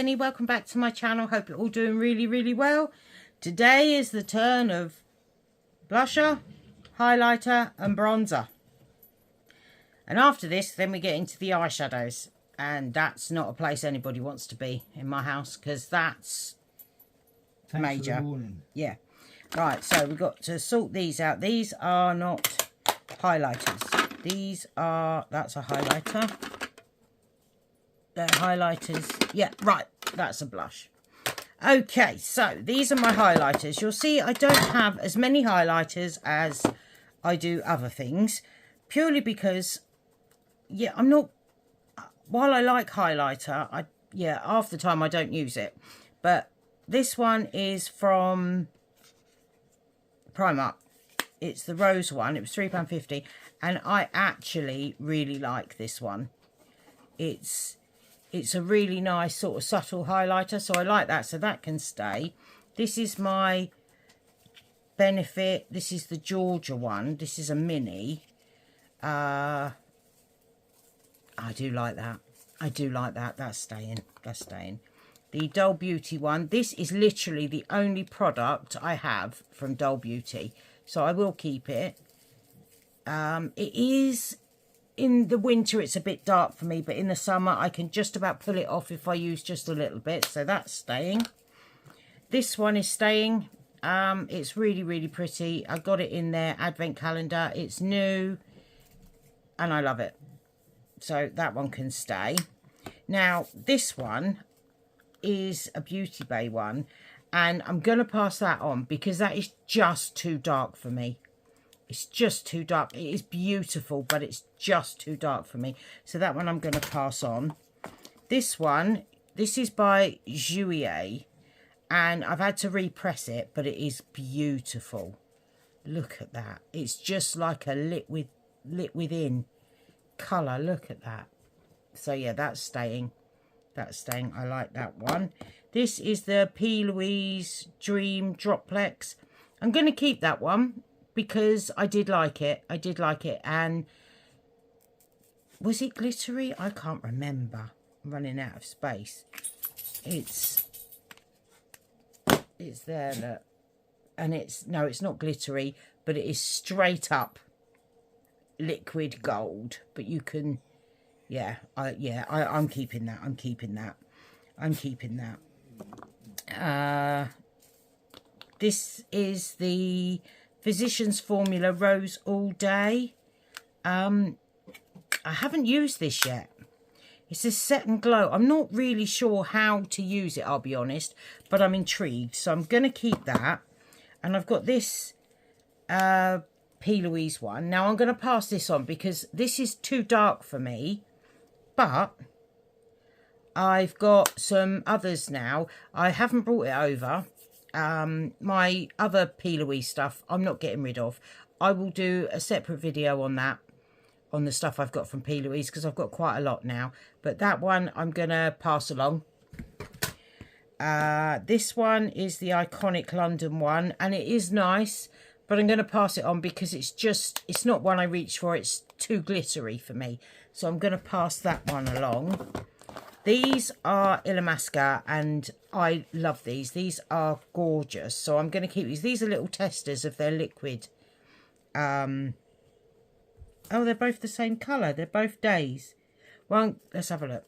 Jenny, welcome back to my channel. Hope you're all doing really well. Today is the turn of blusher, highlighter and bronzer. And after this, then we get into the eyeshadows. And that's not a place anybody wants to be in my house, because that's major. Yeah. Right, so we've got to sort these out. These are not highlighters. These are, that's a highlighter. They're highlighters. Yeah, right, that's a blush. Okay, so these are my highlighters. You'll see I don't have as many highlighters as I do other things, purely because, yeah, I'm not, while I like highlighter, half the time I don't use it. But this one is from Primark. It's the rose one. It was £3.50, and I actually really like this one. It's a really nice sort of subtle highlighter, so I like that, so that can stay. This is my Benefit. This is the Georgia one. This is a mini. I do like that. I do like that. That's staying. That's staying. The Dull Beauty one. This is literally the only product I have from Dull Beauty, so I will keep it. It is, in the winter it's a bit dark for me, but in the summer I can just about pull it off if I use just a little bit, so that's staying. This one is staying. It's really pretty. I got it in their advent calendar. It's new and I love it, so that one can stay. Now this one is a Beauty Bay one, and I'm going to pass that on because that is just too dark for me. It's just too dark. It is beautiful, but it's just too dark for me. So that one I'm going to pass on. This one, this is by Jouer, and I've had to repress it, but it is beautiful. Look at that. It's just like a lit within colour. Look at that. So yeah, that's staying. That's staying. I like that one. This is the P. Louise Dream Droplex. I'm going to keep that one because I did like it. I did like it. And was it glittery? I can't remember. I'm running out of space. It's there, look. And no, it's not glittery, but it is straight up liquid gold. But you can, I'm keeping that. I'm keeping that. I'm keeping that. This is the Physicians Formula Rose All Day. I haven't used this yet. It says Set and Glow. I'm not really sure how to use it, I'll be honest, but I'm intrigued, so I'm going to keep that. And I've got this P. Louise one. Now I'm going to pass this on because this is too dark for me, but I've got some others now. I haven't brought it over. My other P. Louise stuff I'm not getting rid of. I will do a separate video on that, on the stuff I've got from P. Louise, because I've got quite a lot now. But that one I'm going to pass along. This one is the Iconic London one, and it is nice, but I'm going to pass it on because it's not one I reach for. It's too glittery for me, so I'm going to pass that one along. These are Illamasqua, and I love these. These are gorgeous, so I'm going to keep these. These are little testers of their liquid. Oh, they're both the same colour. They're both Days. Well, let's have a look.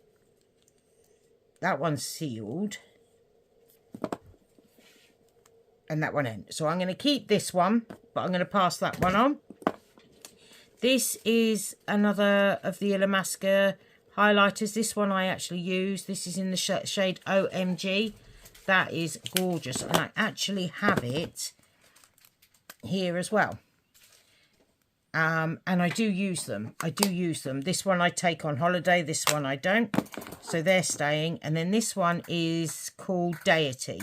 That one's sealed. And that one ain't. So I'm going to keep this one, but I'm going to pass that one on. This is another of the Illamasqua highlighters. This one I actually use. This is in the shade OMG. That is gorgeous, and I actually have it here as well. And I do use them. I do use them. This one I take on holiday. This one I don't. So they're staying. And then this one is called Deity.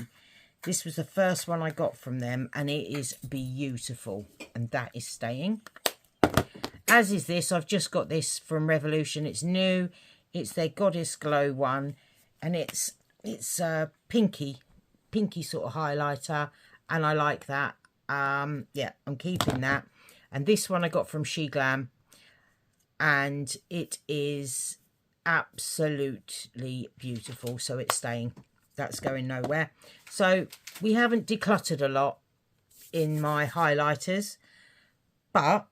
This was the first one I got from them, and it is beautiful, and that is staying. As is this. I've just got this from Revolution. It's new. It's their Goddess Glow one, and it's a pinky sort of highlighter, and I like that. Yeah, I'm keeping that. And this one I got from She Glam, and it is absolutely beautiful. So it's staying. That's going nowhere. So we haven't decluttered a lot in my highlighters, but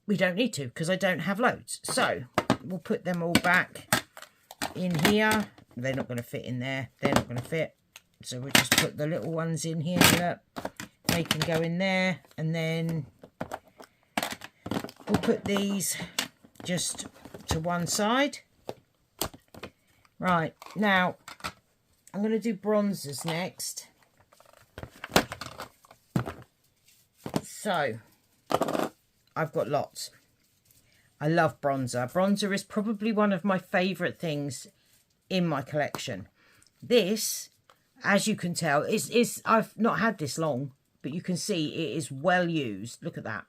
we don't need to because I don't have loads. So we'll put them all back in here. They're not going to fit in there. They're not going to fit. So we'll just put the little ones in here. Look, they can go in there. And then we'll put these just to one side. Right, now I'm going to do bronzers next. So I've got lots. I love bronzer. Bronzer is probably one of my favourite things in my collection. This, as you can tell, is I've not had this long, but you can see it is well used. Look at that.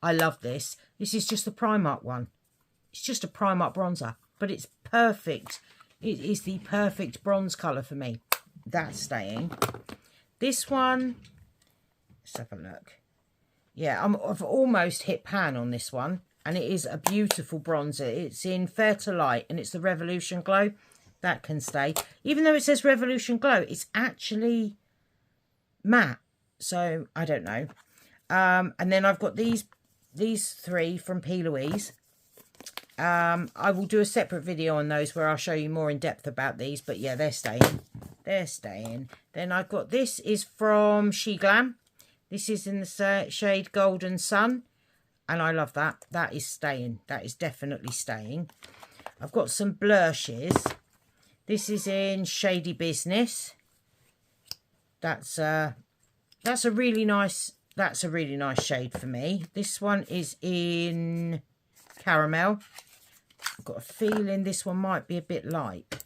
I love this. This is just the Primark one. It's just a Primark bronzer, but it's perfect. It is the perfect bronze colour for me. That's staying. This one, let's have a look. Yeah, I've almost hit pan on this one. And it is a beautiful bronzer. It's in Fair to Light and it's the Revolution Glow. That can stay. Even though it says Revolution Glow, it's actually matte. So, I don't know. And then I've got these three from P. Louise. I will do a separate video on those where I'll show you more in depth about these. But yeah, they're staying. They're staying. Then I've got this is from She Glam. This is in the shade Golden Sun. And I love that. That is staying. That is definitely staying. I've got some blushes. This is in Shady Business. That's a really nice shade for me. This one is in Caramel. I've got a feeling this one might be a bit light.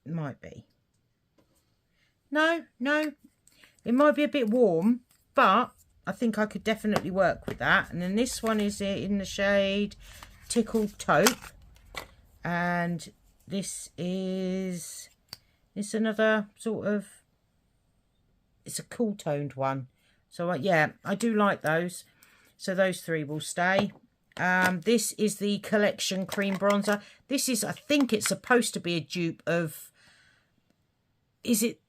Might be. No. It might be a bit warm, but I think I could definitely work with that. And then this one is in the shade Tickled Taupe. And this is... It's another sort of... It's a cool toned one. So, yeah, I do like those. So those three will stay. This is the Collection Cream Bronzer. This is, I think it's supposed to be a dupe of... Is it...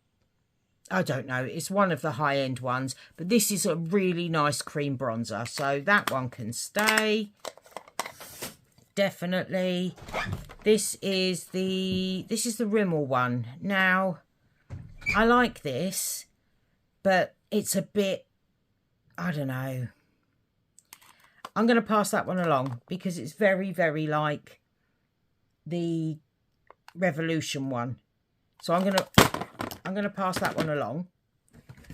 I don't know. It's one of the high-end ones. But this is a really nice cream bronzer. So that one can stay. Definitely. This is the Rimmel one. Now, I like this. But it's a bit... I don't know. I'm going to pass that one along. Because it's very, very like the Revolution one. So I'm going to pass that one along.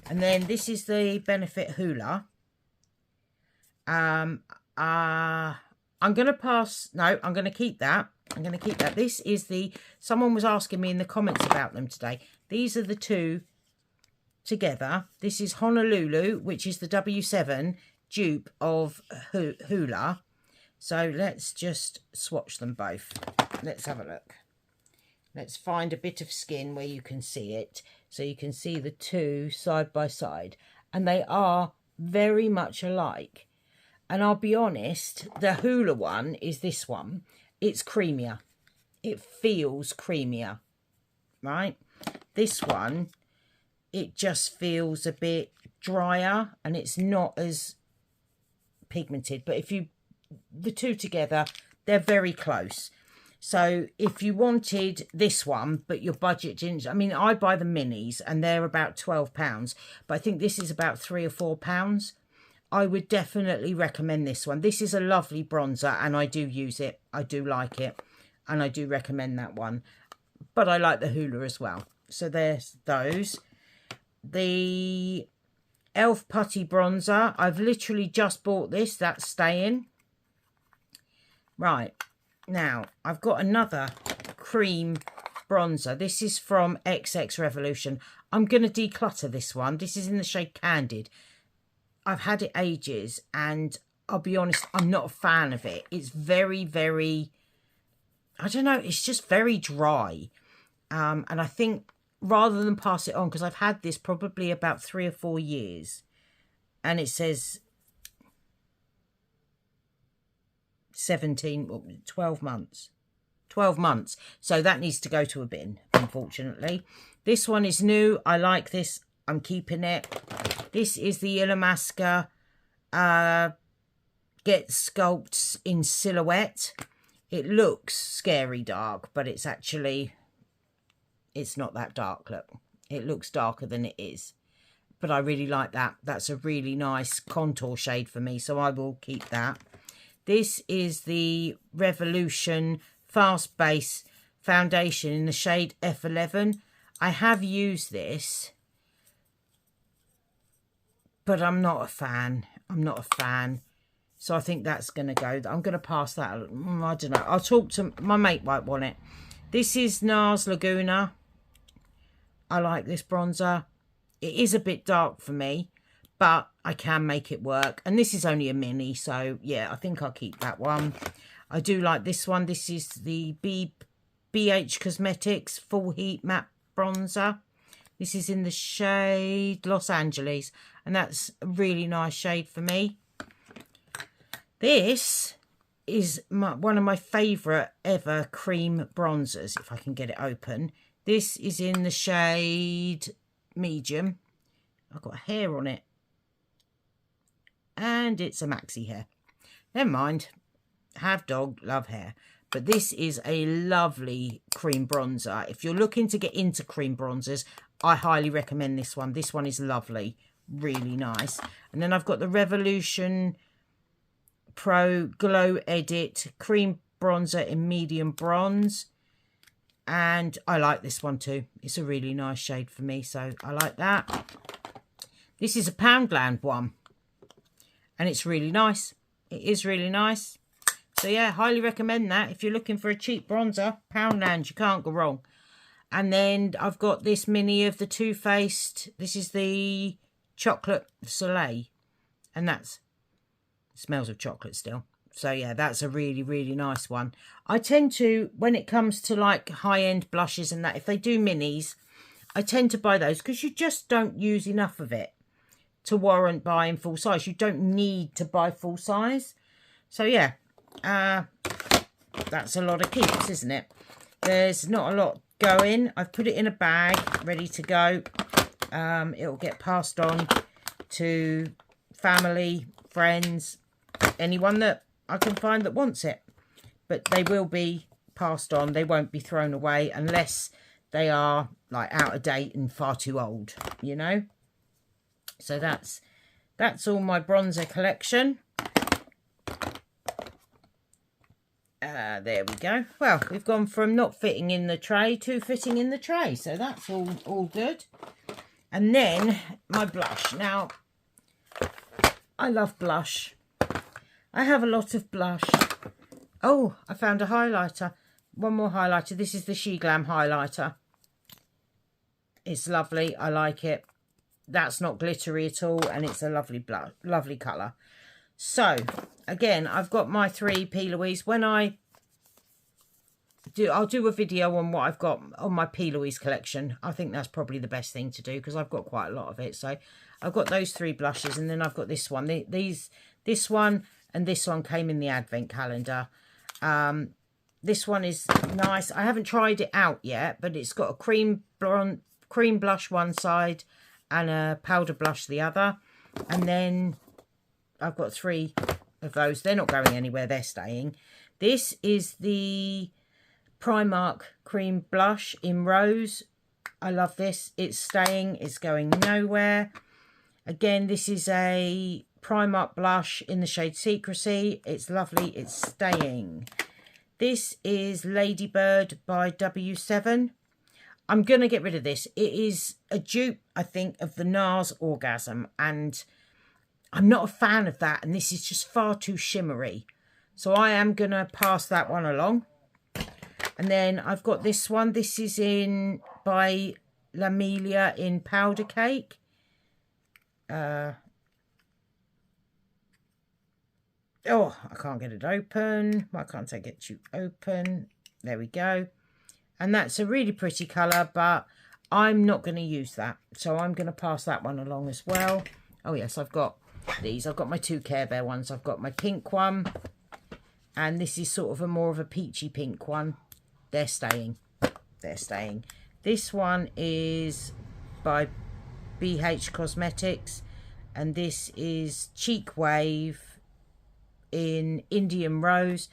And then this is the Benefit Hoola. I'm going to pass... No, I'm going to keep that. I'm going to keep that. This is the... Someone was asking me in the comments about them today. These are the two together. This is Honolulu, which is the W7 dupe of Hoola. So let's just swatch them both. Let's have a look. Let's find a bit of skin where you can see it. So you can see the two side by side. And they are very much alike. And I'll be honest, the Hoola one is this one. It's creamier. It feels creamier. Right? This one, it just feels a bit drier. And it's not as pigmented. But if you... The two together, they're very close. So if you wanted this one, but your budget didn't... I mean, I buy the minis and they're about £12. But I think this is about £3 or £4. I would definitely recommend this one. This is a lovely bronzer and I do use it. I do like it. And I do recommend that one. But I like the Hoola as well. So there's those. The Elf Putty Bronzer. I've literally just bought this. That's staying. Right. Now, I've got another cream bronzer. This is from XX Revolution. I'm going to declutter this one. This is in the shade Candid. I've had it ages and I'll be honest, I'm not a fan of it. It's very, very, I don't know, it's just very dry. And I think rather than pass it on, because I've had this probably about 3 or 4 years. And it says... 12 months. 12 months. So that needs to go to a bin, unfortunately. This one is new. I like this. I'm keeping it. This is the Illamasqua Get Sculpts in Silhouette. It looks scary dark, but it's actually, it's not that dark, look. It looks darker than it is. But I really like that. That's a really nice contour shade for me, so I will keep that. This is the Revolution Fast Base Foundation in the shade F11. I have used this, but I'm not a fan. I'm not a fan. So I think that's going to go. I'm going to pass that. I don't know. I'll talk to my mate might want it. This is NARS Laguna. I like this bronzer. It is a bit dark for me, but I can make it work. And this is only a mini, so yeah, I think I'll keep that one. I do like this one. This is the BH Cosmetics Full Heat Matte Bronzer. This is in the shade Los Angeles, and that's a really nice shade for me. This is one of my favourite ever cream bronzers, if I can get it open. This is in the shade Medium. I've got hair on it. And it's a maxi hair. Never mind. Have dog, love hair. But this is a lovely cream bronzer. If you're looking to get into cream bronzers, I highly recommend this one. This one is lovely. Really nice. And then I've got the Revolution Pro Glow Edit Cream Bronzer in Medium Bronze. And I like this one too. It's a really nice shade for me, so I like that. This is a Poundland one. And it's really nice. It is really nice. So yeah, highly recommend that. If you're looking for a cheap bronzer, Poundland, you can't go wrong. And then I've got this mini of the Too Faced. This is the Chocolate Soleil. And that's, smells of chocolate still. So yeah, that's a really, really nice one. I tend to, when it comes to like high-end blushes and that, if they do minis, I tend to buy those because you just don't use enough of it to warrant buying full size. You don't need to buy full size. So yeah, that's a lot of keeps, isn't it? There's not a lot going. I've put it in a bag, ready to go. It'll get passed on to family, friends, anyone that I can find that wants it. But they will be passed on. They won't be thrown away unless they are like out of date and far too old, you know. So that's all my bronzer collection. There we go. Well, we've gone from not fitting in the tray to fitting in the tray. So that's all good. And then my blush. Now, I love blush. I have a lot of blush. Oh, I found a highlighter. One more highlighter. This is the She Glam highlighter. It's lovely. I like it. That's not glittery at all. And it's a lovely blush, lovely colour. So, again, I've got my 3 P. Louise. When I do, I'll do a video on what I've got on my P. Louise collection. I think that's probably the best thing to do because I've got quite a lot of it. So, I've got those 3 blushes and then I've got this one. This one and this one came in the advent calendar. This one is nice. I haven't tried it out yet, but it's got a cream blush one side and a powder blush the other. And then I've got 3 of those. They're not going anywhere. They're staying. This is the Primark cream blush in Rose. I love this. It's staying. It's going nowhere. Again, this is a Primark blush in the shade Secrecy. It's lovely. It's staying. This is Ladybird by W7. I'm going to get rid of this. It is a dupe, I think, of the NARS Orgasm. And I'm not a fan of that. And this is just far too shimmery. So I am going to pass that one along. And then I've got this one. This is in by L'Amelia in Powder Cake. Oh, I can't get it open. Why can't I get you open? There we go. And that's a really pretty colour, but I'm not going to use that. So I'm going to pass that one along as well. Oh, yes, I've got these. I've got my 2 Care Bear ones. I've got my pink one. And this is sort of a more of a peachy pink one. They're staying. They're staying. This one is by BH Cosmetics, and this is Cheek Wave in Indian Rose.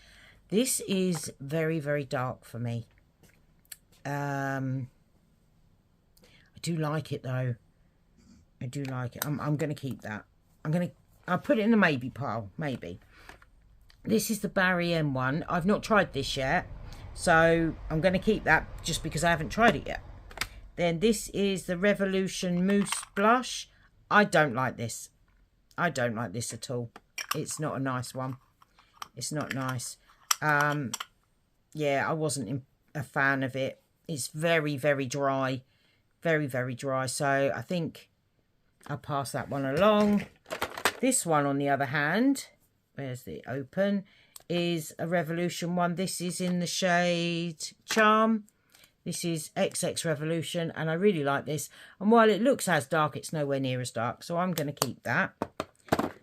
This is very, very dark for me. I do like it though. I do like it. I'm going to keep that. I'll put it in the maybe pile. Maybe. This is the Barry M one. I've not tried this yet, so I'm going to keep that just because I haven't tried it yet. Then this is the Revolution Mousse Blush. I don't like this. I don't like this at all. It's not a nice one. It's not nice. Yeah, I wasn't a fan of it. It's very, very dry. Very, very dry. So I think I'll pass that one along. This one, on the other hand, where's the open, is a Revolution one. This is in the shade Charm. This is XX Revolution, and I really like this. And while it looks as dark, it's nowhere near as dark, so I'm going to keep that.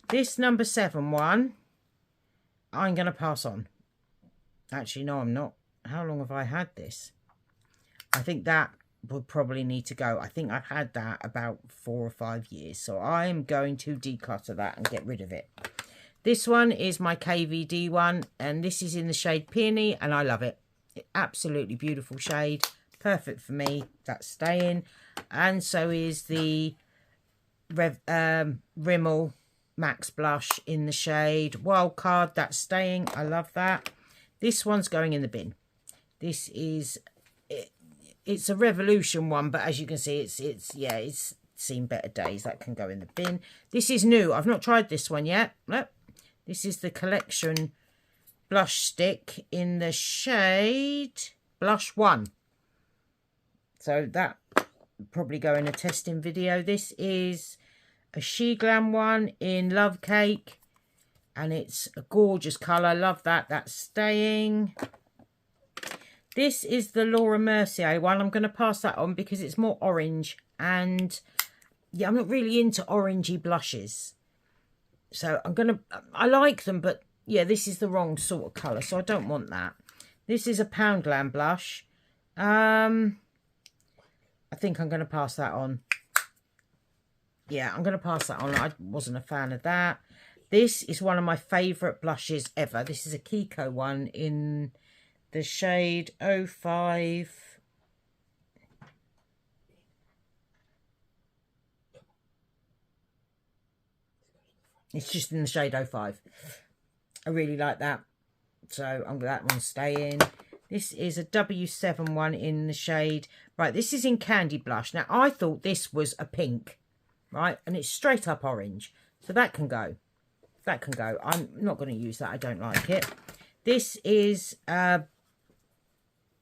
This number 7 one, I'm going to pass on. Actually, no, I'm not. How long have I had this? I think that would probably need to go. I think I've had that about 4 or 5 years, so I am going to declutter that and get rid of it. This one is my KVD one, and this is in the shade Peony, and I love it. Absolutely beautiful shade, perfect for me. That's staying, and so is the Rimmel Max Blush in the shade Wildcard. That's staying. I love that. This one's going in the bin. This is it's a Revolution one, but as you can see, it's seen better days. That can go in the bin. This is new. I've not tried this one yet. Nope. This is the Collection Blush Stick in the shade Blush 1. So that will probably go in a testing video. This is a She Glam one in Love Cake, and it's a gorgeous colour. Love that. That's staying. This is the Laura Mercier one. I'm going to pass that on because it's more orange, and yeah, I'm not really into orangey blushes. So I like them, but yeah, this is the wrong sort of colour, so I don't want that. This is a Poundland blush. I think I'm going to pass that on. Yeah, I'm going to pass that on. I wasn't a fan of that. This is one of my favourite blushes ever. This is a Kiko one in the shade 05. It's just in the shade 05. I really like that. So that one's staying. This is a W7 one in the shade. Right, this is in Candy Blush. Now, I thought this was a pink. Right, and it's straight up orange. So that can go. That can go. I'm not going to use that. I don't like it. This is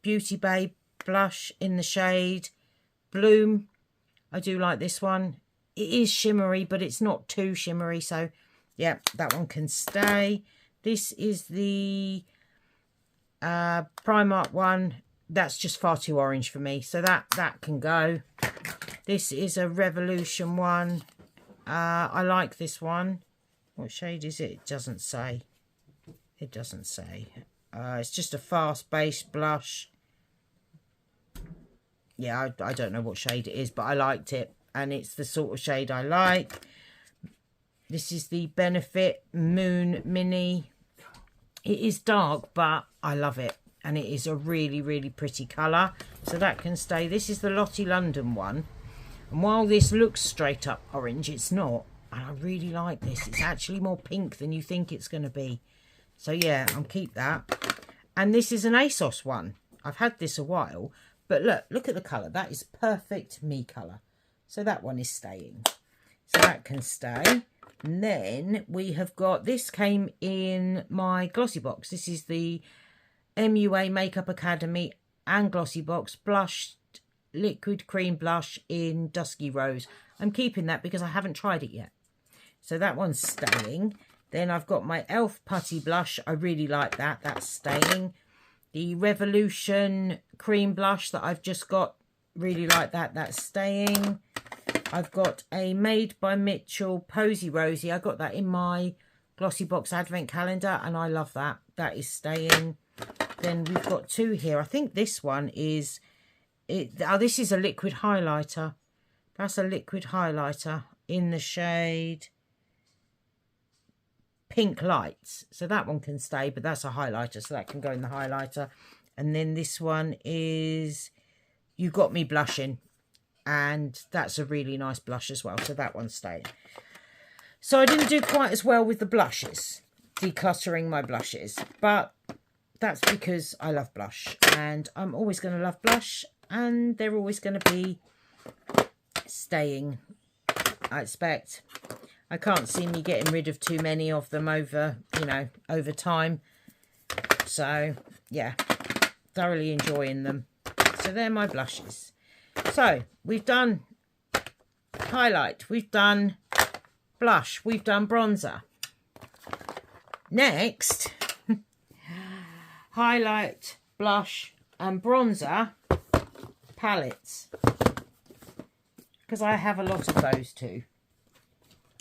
Beauty Babe blush in the shade Bloom. I do like this one. It is shimmery, but it's not too shimmery. So, yeah, that one can stay. This is the Primark one. That's just far too orange for me. So that can go. This is a Revolution one. I like this one. What shade is it? It doesn't say. It doesn't say. It's just a fast base blush. Yeah, I don't know what shade it is, but I liked it. And it's the sort of shade I like. This is the Benefit Moon Mini. It is dark, but I love it. And it is a really, really pretty colour. So that can stay. This is the Lottie London one. And while this looks straight up orange, it's not. And I really like this. It's actually more pink than you think it's going to be. So yeah, I'll keep that. And this is an ASOS one. I've had this a while. But look at the colour. That is perfect me colour. So that one is staying. So that can stay. And then we have got, this came in my glossy box. This is the MUA Makeup Academy and glossy box blushed liquid cream blush in Dusky Rose. I'm keeping that because I haven't tried it yet. So that one's staying. Then I've got my e.l.f. Putty Blush. I really like that. That's staying. The Revolution Cream Blush that I've just got. Really like that. That's staying. I've got a Made by Mitchell Posy Rosy. I got that in my Glossy Box Advent Calendar, and I love that. That is staying. Then we've got 2 here. I think this one is... this is a liquid highlighter. That's a liquid highlighter in the shade Pink Lights. So that one can stay, but that's a highlighter, so that can go in the highlighter. And then this one is You Got Me Blushing. And that's a really nice blush as well. So that one's staying. So I didn't do quite as well with the blushes. Decluttering my blushes. But that's because I love blush. And I'm always going to love blush. And they're always going to be staying, I expect. I can't see me getting rid of too many of them over, you know, over time. So, yeah, thoroughly enjoying them. So they're my blushes. So, we've done highlight, we've done blush, we've done bronzer. Next, highlight, blush and bronzer palettes. Because I have a lot of those too.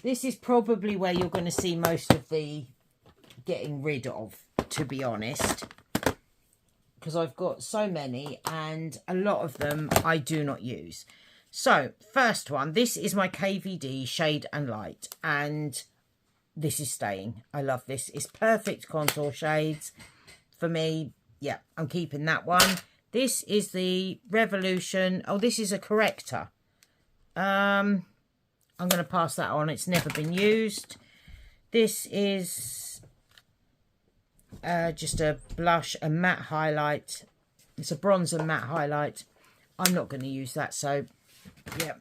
This is probably where you're going to see most of the getting rid of, to be honest. Because I've got so many and a lot of them I do not use. So, first one, this is my KVD Shade and Light. And this is staying. I love this. It's perfect contour shades. For me, yeah, I'm keeping that one. This is the Revolution. Oh, this is a corrector. I'm going to pass that on. It's never been used. This is just a blush, a matte highlight. It's a bronzer matte highlight. I'm not going to use that, so yeah.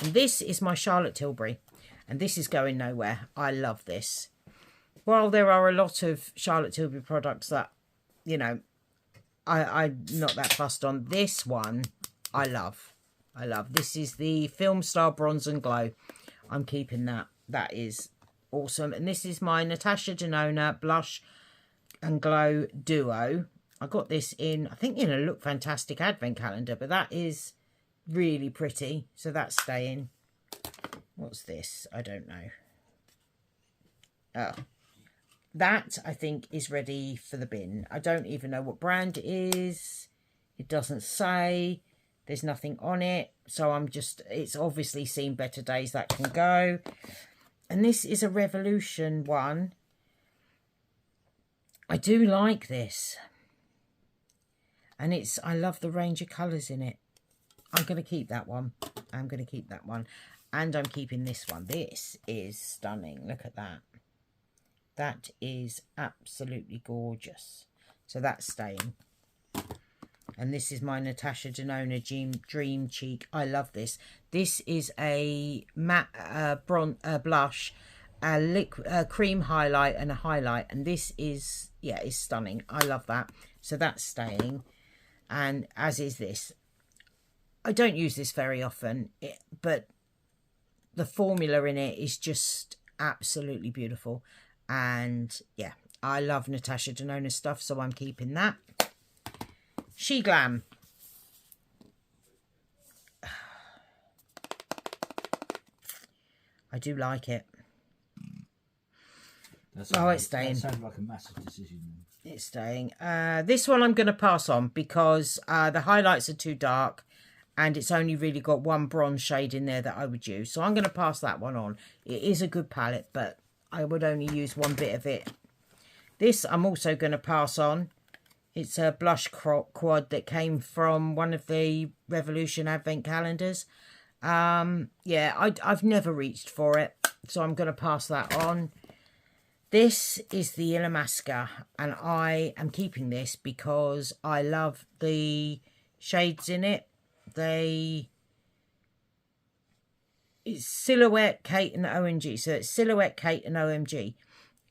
And this is my Charlotte Tilbury, and this is going nowhere. I love this. While there are a lot of Charlotte Tilbury products that, you know, I'm not that fussed on, this one I love. I love. This is the Film Star Bronze and Glow. I'm keeping that. That is awesome. And this is my Natasha Denona Blush and Glow Duo. I got this in, I think, in a Look Fantastic Advent Calendar, but that is really pretty. So that's staying. What's this? I don't know. Oh. That, I think, is ready for the bin. I don't even know what brand it is. It doesn't say. There's nothing on it. So I'm just, it's obviously seen better days. That can go. And this is a Revolution one. I do like this. And it's, I love the range of colours in it. I'm going to keep that one. I'm going to keep that one. And I'm keeping this one. This is stunning. Look at that. That is absolutely gorgeous. So that's staying. And this is my Natasha Denona Dream Cheek. I love this. This is a matte blush, a cream highlight and a highlight. And this is, yeah, is stunning. I love that. So that's staying. And as is this. I don't use this very often, but the formula in it is just absolutely beautiful. And yeah, I love Natasha Denona stuff, so I'm keeping that. She Glam. I do like it. It's staying. That sounds like a massive decision. It's staying. This one I'm going to pass on because the highlights are too dark and it's only really got one bronze shade in there that I would use. So I'm going to pass that one on. It is a good palette, but I would only use one bit of it. This I'm also going to pass on. It's a blush quad that came from one of the Revolution Advent Calendars. Yeah, I've never reached for it, so I'm going to pass that on. This is the Illamasqua, and I am keeping this because I love the shades in it. It's Silhouette, Kate and OMG. So it's Silhouette, Kate and OMG.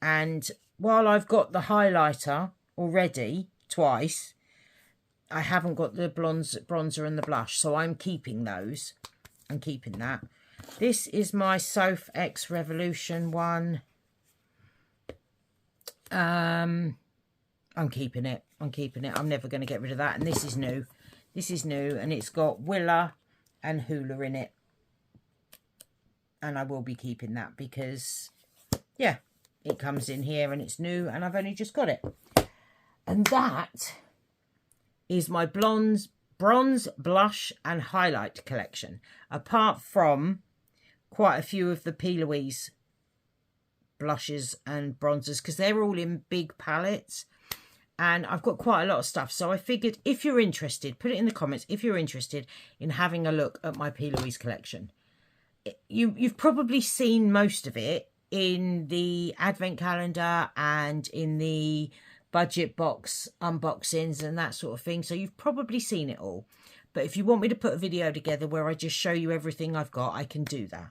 And while I've got the highlighter already twice, I haven't got the bronzer and the blush. So I'm keeping those. I'm keeping that. This is my Soph X Revolution one. I'm keeping it. I'm keeping it. I'm never going to get rid of that. And this is new. This is new. And it's got Willa and Hula in it. And I will be keeping that because, yeah, it comes in here and it's new and I've only just got it. And that is my bronze, blush and highlight collection. Apart from quite a few of the P. Louise blushes and bronzers, because they're all in big palettes. And I've got quite a lot of stuff. So I figured if you're interested, put it in the comments if you're interested in having a look at my P. Louise collection. You've probably seen most of it in the advent calendar and in the budget box unboxings and that sort of thing. So you've probably seen it all. But if you want me to put a video together where I just show you everything I've got, I can do that.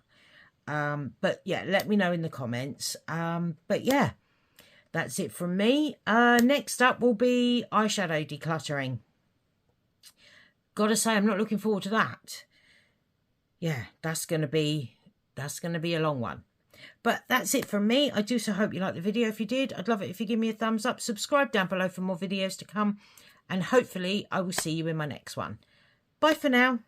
But yeah, let me know in the comments. But yeah, that's it from me. Next up will be eyeshadow decluttering. Gotta say, I'm not looking forward to that. Yeah, that's gonna be a long one. But that's it from me. I do so hope you liked the video. If you did, I'd love it if you give me a thumbs up. Subscribe down below for more videos to come. And hopefully I will see you in my next one. Bye for now.